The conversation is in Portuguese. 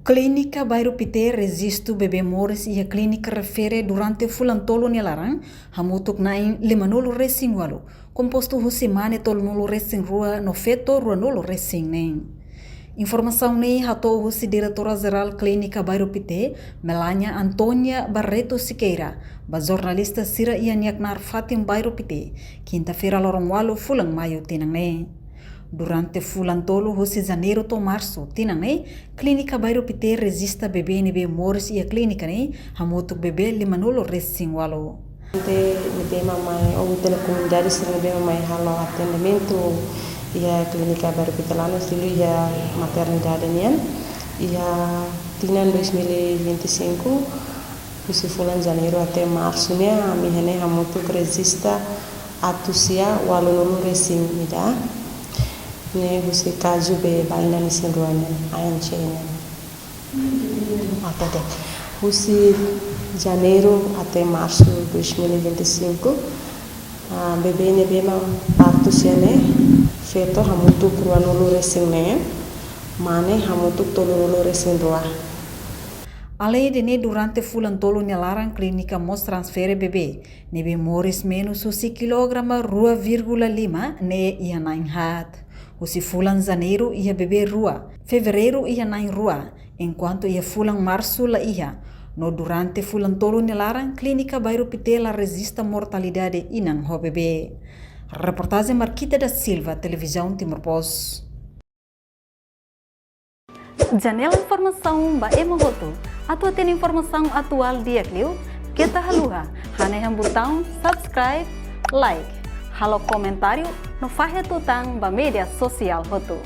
Clínica Bairro Pité resisto bebê Morris e a clínica refere durante fulan tolo nelarang hamutuk nain 50 racing walu composto husimane tolnolo racing rua no feto rua nolo racing nem. Informação nem hatou husi diretora geral Clínica Bairro Pité Melania Antônia Barreto Siqueira ba jornalista Sira Ianiaknar Fatim Bairro Pité quinta-feira lorong walu fulang maio tinang nem. Durante fulan tolo husi janeiro to março tinang nei Clínica Bairro Pité resista bebê nebe Morris e a clínica nei hamutuk bebê limanolo racing walu. Nebe mamãe ou telecomunidade se nebe mamãe halo atendimento e a Clínica Bairro Pité lá no estilo e a maternidade nian e a tinan 2025 husi fulan janeiro até março né a mihene hamutuk resista atusia walu nolo racing ida ne husi kaju be baina ni senduanya ANC ne até husi janeiro até março 2025 bebê ne bema atusia ne feto hamutuk ruanolo racing ne mane hamutuk tololo racing doa. Além de ne durante fulan tolo nelarang clínica mos transfere bebê nebe Morris menos husi kilograma rua 0,5 ne ia nain hat. Husi fulan janeiro ia bebê rua, fevereiro ia nain rua, enquanto ia fulan março la ia. No durante fulan tolo nelarang Clínica Bairro Pité la resista mortalidade inang ho bebê. Reportagem Marquita da Silva, Televisão Timor Pos. Janela informação ba emohoto. Atua tem informação atual dia kliu. Kita haluha, haneham botão subscribe, like. Halo comentário no Fahia Tutang ba media sosial hotu.